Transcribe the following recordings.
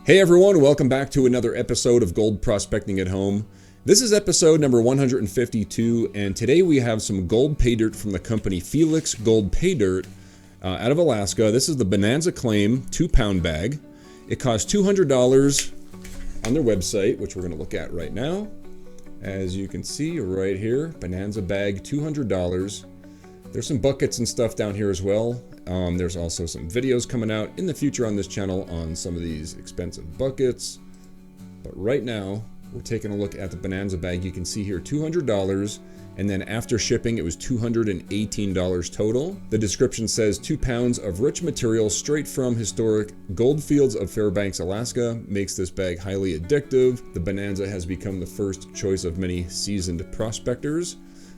Hey everyone, welcome back to another episode of Gold Prospecting at Home. This is episode number 152, and today we have some gold pay dirt from the company Felix Paydirt out of Alaska. This is the Bonanza Claim 2-pound bag. It costs $200 on their website, which we're going to look at right now. As you can see right here, Bonanza bag, $200. There's some buckets and stuff down here as well. There's also some videos coming out in the future on this channel on some of these expensive buckets. But right now, we're taking a look at the Bonanza bag. You can see here $200, and then after shipping, it was $218 total. The description says 2 pounds of rich material straight from historic gold fields of Fairbanks, Alaska makes this bag highly addictive. The Bonanza has become the first choice of many seasoned prospectors.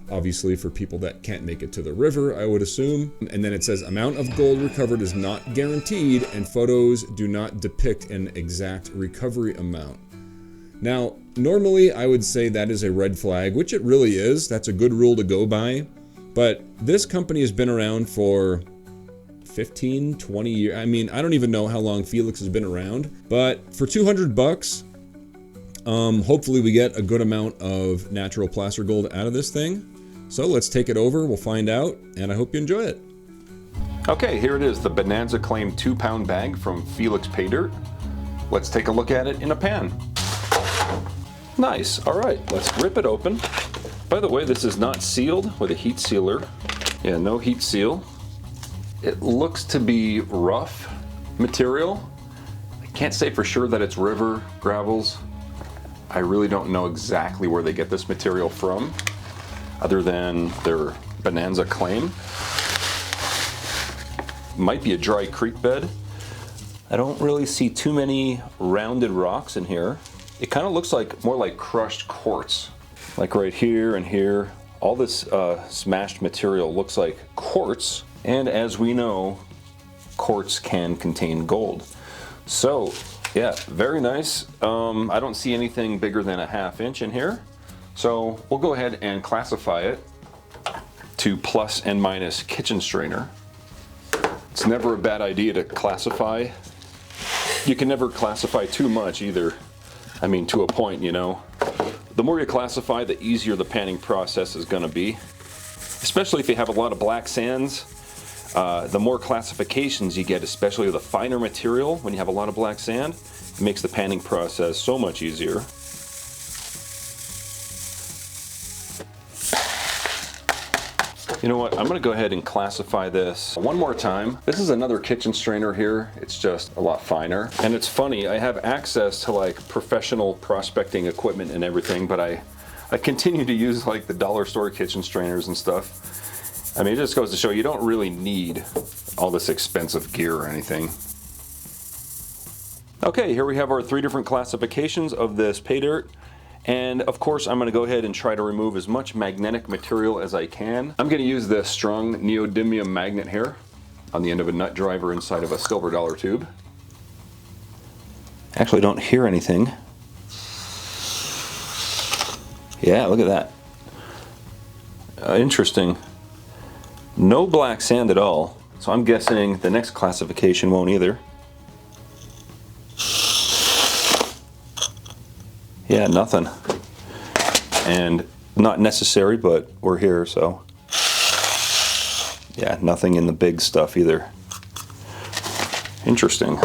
Obviously for people that can't make it to the river, I would assume. And then it says amount of gold recovered is not guaranteed and photos do not depict an exact recovery amount. Now, normally I would say that is a red flag, which it really is. That's a good rule to go by. But this company has been around for 15, 20 years. I mean, I don't even know how long Felix has been around, but for 200 bucks, hopefully we get a good amount of natural placer gold out of this thing. So let's take it over, we'll find out, and I hope you enjoy it. Okay, here it is, the Bonanza Claim 2-pound bag from Felix Paydirt. Let's take a look at it in a pan. Nice, all right, let's rip it open. By the way, this is not sealed with a heat sealer. Yeah, no heat seal. It looks to be rough material. I can't say for sure that it's river gravels. I really don't know exactly where they get this material from, other than their Bonanza Claim. Might be a dry creek bed. I don't really see too many rounded rocks in here. It kind of looks like more like crushed quartz, like right here and here. All this smashed material looks like quartz, and as we know, quartz can contain gold. So yeah, very nice. I don't see anything bigger than a 1/2 inch in here. So we'll go ahead and classify it to plus and minus kitchen strainer. It's never a bad idea to classify. You can never classify too much either. I mean, to a point, you know. The more you classify, the easier the panning process is gonna be. Especially if you have a lot of black sands. The more classifications you get, especially with a finer material, when you have a lot of black sand, it makes the panning process so much easier. You know what, I'm gonna go ahead and classify this one more time. This is another kitchen strainer here. It's just a lot finer. And it's funny, I have access to like professional prospecting equipment and everything, but I continue to use like the dollar store kitchen strainers and stuff. I mean, it just goes to show you don't really need all this expensive gear or anything. Okay, here we have our 3 different classifications of this pay dirt. And of course, I'm gonna go ahead and try to remove as much magnetic material as I can. I'm gonna use this strong neodymium magnet here on the end of a nut driver inside of a silver dollar tube. Actually, I don't hear anything. Yeah, look at that. Interesting. No black sand at all, so I'm guessing the next classification won't either. Yeah, nothing. And not necessary, but we're here, so. Yeah, nothing in the big stuff either. Interesting.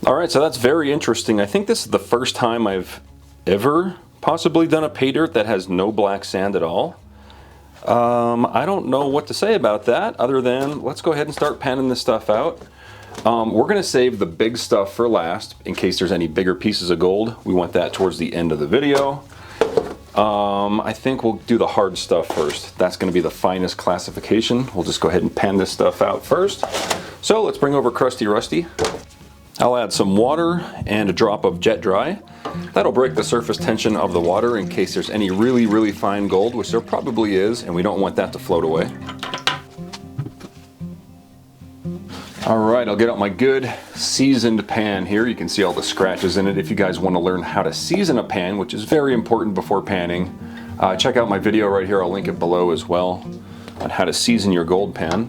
All right, so that's very interesting. I think this is the first time I've ever possibly done a pay dirt that has no black sand at all. I don't know what to say about that other than let's go ahead and start panning this stuff out. We're gonna save the big stuff for last in case there's any bigger pieces of gold. We want that towards the end of the video. I think we'll do the hard stuff first. That's gonna be the finest classification. We'll just go ahead and pan this stuff out first. So let's bring over Crusty Rusty. I'll add some water and a drop of jet dry. That'll break the surface tension of the water in case there's any really, really fine gold, which there probably is, and we don't want that to float away. All right, I'll get out my good seasoned pan here. You can see all the scratches in it. If you guys want to learn how to season a pan, which is very important before panning, check out my video right here. I'll link it below as well on how to season your gold pan.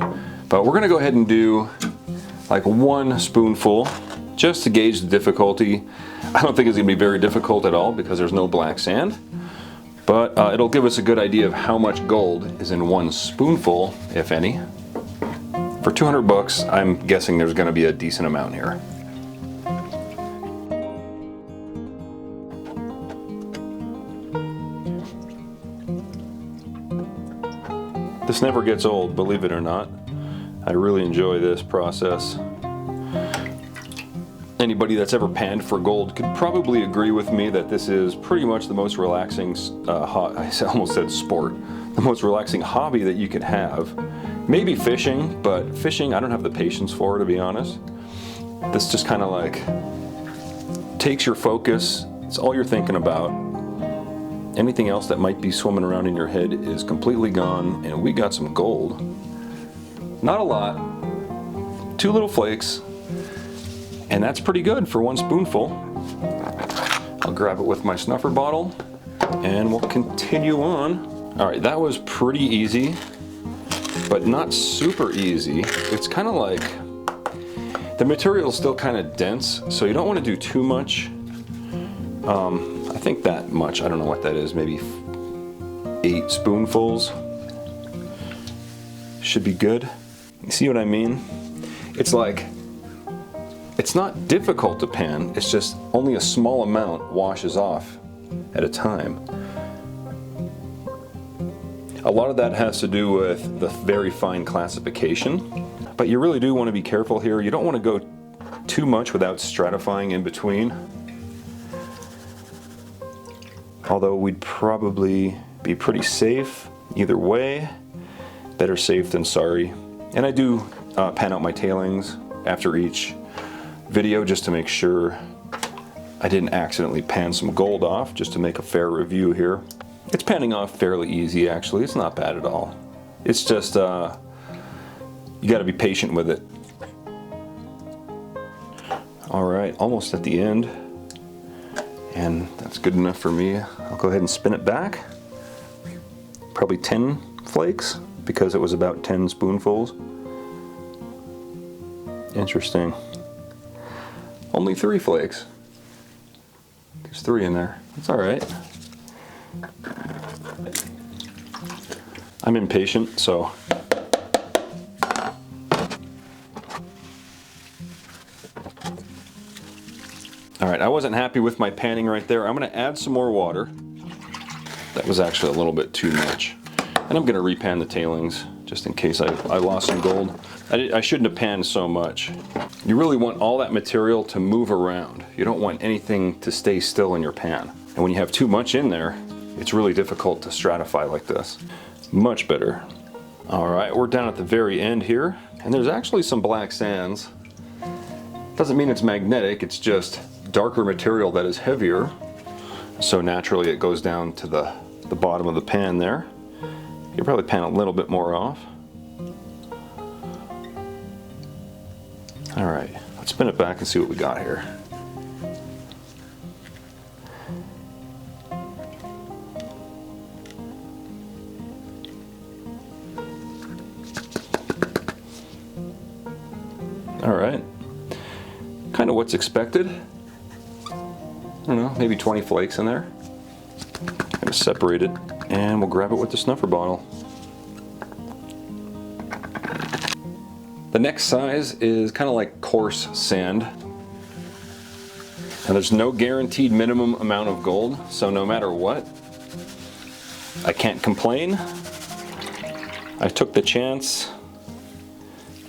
But we're gonna go ahead and do like 1 spoonful just to gauge the difficulty. I don't think it's going to be very difficult at all because there's no black sand, but it'll give us a good idea of how much gold is in one spoonful, if any. For 200 bucks, I'm guessing there's going to be a decent amount here. This never gets old, believe it or not. I really enjoy this process. Anybody that's ever panned for gold could probably agree with me that this is pretty much the most relaxing, I almost said sport, the most relaxing hobby that you could have. Maybe fishing, but fishing I don't have the patience for, to be honest. This just kind of like takes your focus, it's all you're thinking about. Anything else that might be swimming around in your head is completely gone, and we got some gold. Not a lot, 2 little flakes, and that's pretty good for 1 spoonful. I'll grab it with my snuffer bottle, and we'll continue on. All right, that was pretty easy, but not super easy. It's kind of like, the material is still kind of dense, so you don't want to do too much. I think that much, I don't know what that is, maybe 8 spoonfuls should be good. You see what I mean? It's like, it's not difficult to pan, it's just only a small amount washes off at a time. A lot of that has to do with the very fine classification, but you really do want to be careful here. You don't want to go too much without stratifying in between. Although we'd probably be pretty safe either way. Better safe than sorry. And I do pan out my tailings after each video just to make sure I didn't accidentally pan some gold off, just to make a fair review here. It's panning off fairly easy actually, it's not bad at all. It's just, you gotta be patient with it. All right, almost at the end. And that's good enough for me. I'll go ahead and spin it back. Probably 10 flakes because it was about 10 spoonfuls. Interesting. Only 3 flakes. There's 3 in there. It's all right. I'm impatient, so. All right, I wasn't happy with my panning right there. I'm gonna add some more water. That was actually a little bit too much. And I'm gonna repan the tailings just in case I lost some gold. I shouldn't have panned so much. You really want all that material to move around. You don't want anything to stay still in your pan. And when you have too much in there, it's really difficult to stratify like this. Much better. All right, we're down at the very end here, and there's actually some black sands. Doesn't mean it's magnetic, it's just darker material that is heavier. So naturally it goes down to the bottom of the pan there. You can probably pan a little bit more off. All right, let's spin it back and see what we got here. All right, kind of what's expected. I don't know, maybe 20 flakes in there. Gonna separate it and we'll grab it with the snuffer bottle. The next size is kind of like coarse sand. And there's no guaranteed minimum amount of gold, so no matter what, I can't complain. I took the chance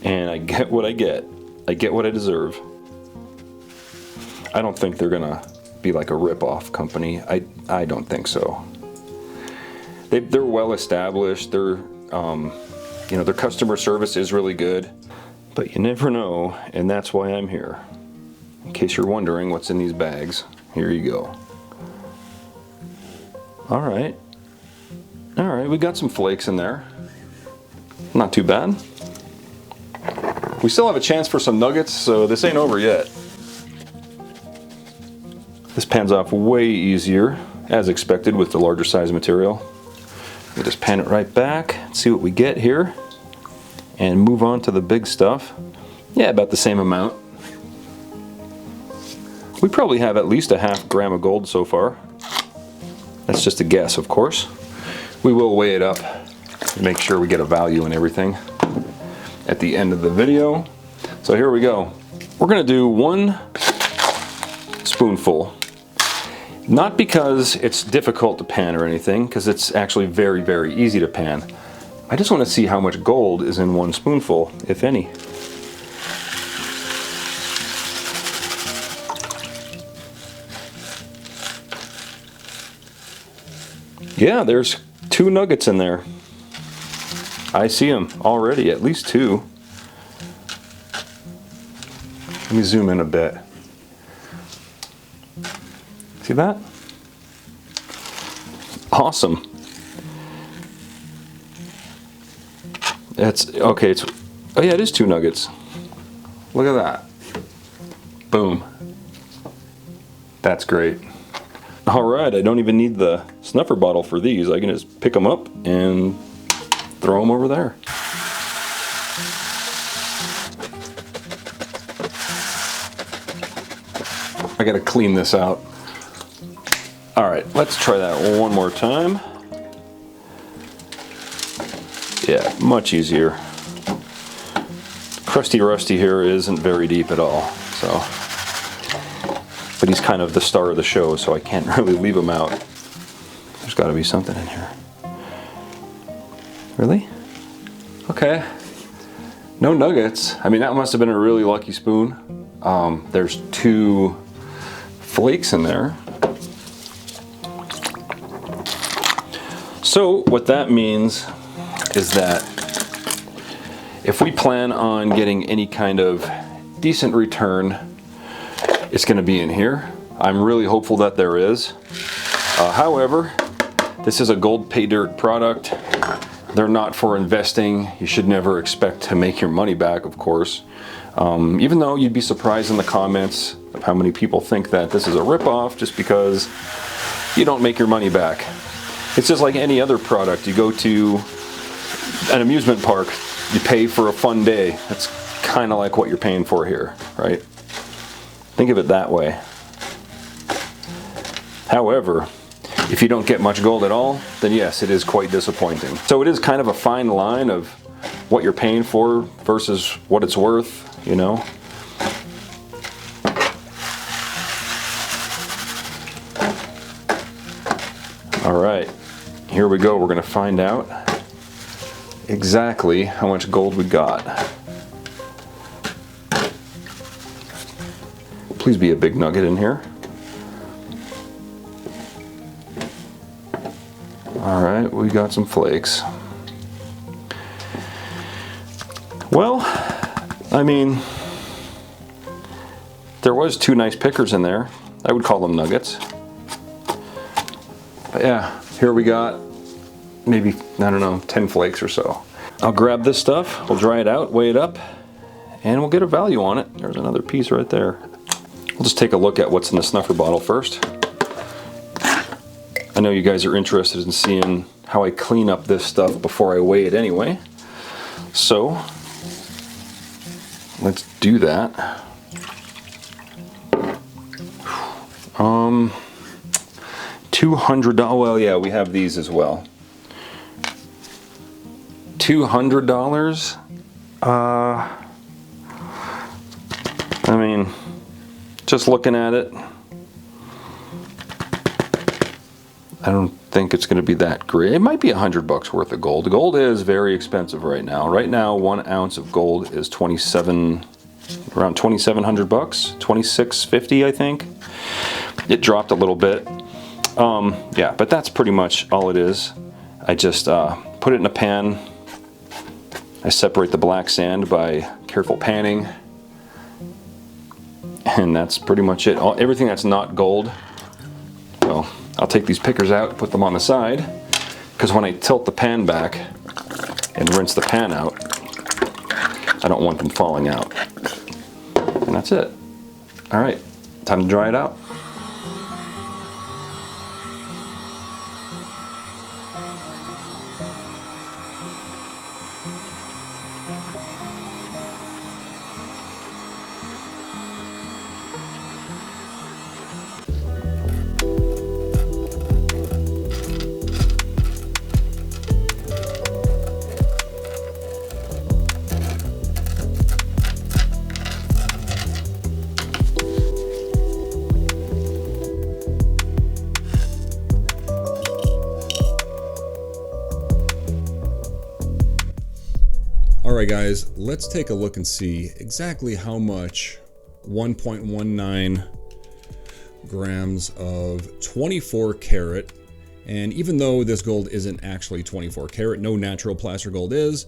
and I get what I get. I get what I deserve. I don't think they're gonna be like a rip-off company. I don't think so. They're well established. They're you know, their customer service is really good, but you never know, and that's why I'm here. In case you're wondering what's in these bags, here you go. All right, we got some flakes in there. Not too bad. We still have a chance for some nuggets, so this ain't over yet. This pans off way easier, as expected with the larger size material. We just pan it right back, see what we get here, and move on to the big stuff. Yeah, about the same amount. We probably have at least a half gram of gold so far. That's just a guess, of course. We will weigh it up and make sure we get a value and everything at the end of the video. So here we go. We're gonna do 1 spoonful. Not because it's difficult to pan or anything, because it's actually very, very easy to pan. I just want to see how much gold is in 1 spoonful, if any. Yeah, there's 2 nuggets in there. I see them already, at least 2. Let me zoom in a bit. See that? Awesome. It's okay. Oh yeah, it is 2 nuggets. Look at that. Boom. That's great. All right, I don't even need the snuffer bottle for these. I can just pick them up and throw them over there. I gotta clean this out. All right, let's try that one more time. Yeah, much easier. Crusty Rusty here isn't very deep at all, so. But he's kind of the star of the show, so I can't really leave him out. There's gotta be something in here. Really? Okay. No nuggets. I mean, that must have been a really lucky spoon. There's 2 flakes in there. So what that means is that if we plan on getting any kind of decent return, it's going to be in here. I'm really hopeful that there is. However, this is a gold pay dirt product. They're not for investing. You should never expect to make your money back, of course. Even though you'd be surprised in the comments of how many people think that this is a ripoff just because you don't make your money back. It's just like any other product. You go to an amusement park, you pay for a fun day. That's kind of like what you're paying for here, right? Think of it that way. However, if you don't get much gold at all, then yes, it is quite disappointing. So it is kind of a fine line of what you're paying for versus what it's worth, you know? All right, here we go. We're gonna find out exactly how much gold we got. Please be a big nugget in here. All right, we got some flakes. Well, I mean, there was 2 nice pickers in there. I would call them nuggets. But yeah, here we got maybe, I don't know, 10 flakes or so. I'll grab this stuff, we'll dry it out, weigh it up, and we'll get a value on it. There's another piece right there. We'll just take a look at what's in the snuffer bottle first. I know you guys are interested in seeing how I clean up this stuff before I weigh it anyway. So, let's do that. $200, well yeah, we have these as well. $200, I mean, just looking at it, I don't think it's going to be that great. It might be $100 worth of gold. Gold is very expensive right now. Right now, 1 ounce of gold is around $2,700, $2,650, I think. It dropped a little bit. Yeah, but that's pretty much all it is. I just put it in a pan. I separate the black sand by careful panning. And that's pretty much it. Everything that's not gold. So I'll take these pickers out, put them on the side, because when I tilt the pan back and rinse the pan out, I don't want them falling out. And that's it. All right, time to dry it out. All right, guys, let's take a look and see exactly how much 1.19 grams of 24 karat, and even though this gold isn't actually 24 karat, no natural placer gold is,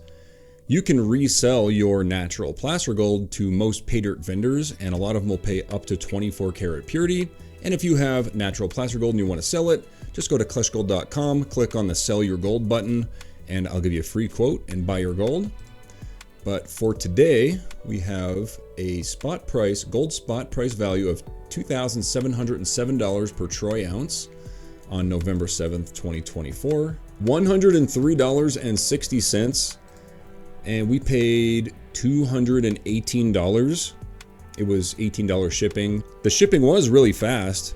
you can resell your natural placer gold to most Paydirt vendors, and a lot of them will pay up to 24 karat purity. And if you have natural placer gold and you want to sell it, just go to kleshgold.com, click on the sell your gold button, and I'll give you a free quote and buy your gold. But for today, we have a spot price, gold spot price value of $2,707 per troy ounce on November 7th, 2024. $103.60, and we paid $218. It was $18 shipping. The shipping was really fast,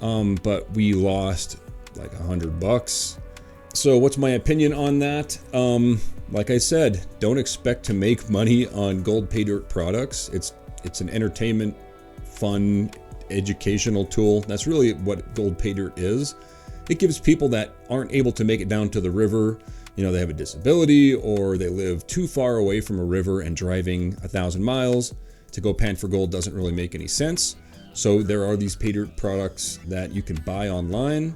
but we lost like $100. So what's my opinion on that? Like I said, don't expect to make money on gold Paydirt products. It's an entertainment, fun, educational tool. That's really what gold Paydirt is. It gives people that aren't able to make it down to the river, you know, they have a disability or they live too far away from a river, and driving 1,000 miles to go pan for gold doesn't really make any sense. So there are these Paydirt products that you can buy online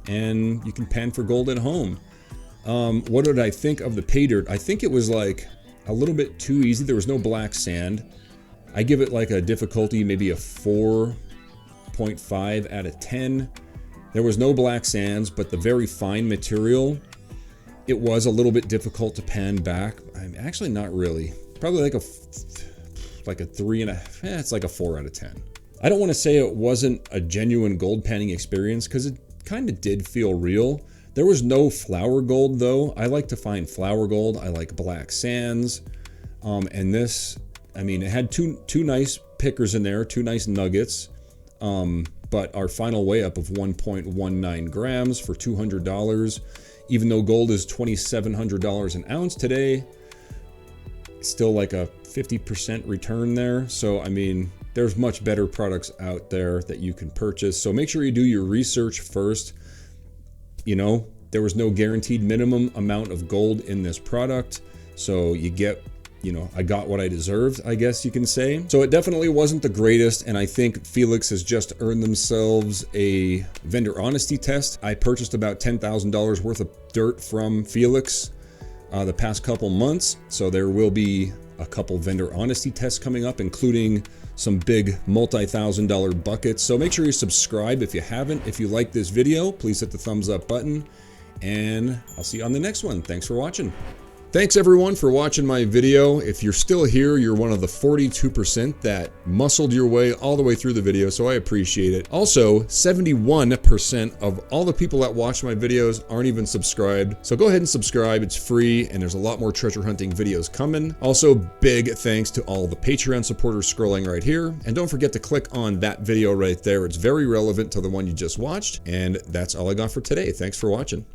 and you can pan for gold at home. What did I think of the Paydirt? I think it was like a little bit too easy. There was no black sand. I give it like a difficulty, maybe a 4.5 out of 10. There was no black sands, but the very fine material, it was a little bit difficult to pan back. I'm actually not really. Probably like a 3.5. It's like a 4 out of 10. I don't want to say it wasn't a genuine gold panning experience, because it kind of did feel real. There was no flour gold though. I like to find flour gold. I like black sands. And this, I mean, it had two nice pickers in there, two nice nuggets. But our final weigh up of 1.19 grams for $200, even though gold is $2,700 an ounce today, still like a 50% return there. So, I mean, there's much better products out there that you can purchase. So make sure you do your research first. You know, there was no guaranteed minimum amount of gold in this product. So you get, you know, I got what I deserved, I guess you can say. So it definitely wasn't the greatest, and I think Felix has just earned themselves a vendor honesty test. I purchased about $10,000 worth of dirt from Felix the past couple months, so there will be a couple vendor honesty tests coming up, including some big multi-$1,000 buckets. So make sure you subscribe if you haven't. If you like this video, please hit the thumbs up button, and I'll see you on the next one. Thanks for watching. Thanks everyone for watching my video. If you're still here, you're one of the 42% that muscled your way all the way through the video, so I appreciate it. Also, 71% of all the people that watch my videos aren't even subscribed. So go ahead and subscribe, it's free, and there's a lot more treasure hunting videos coming. Also, big thanks to all the Patreon supporters scrolling right here. And don't forget to click on that video right there. It's very relevant to the one you just watched. And that's all I got for today. Thanks for watching.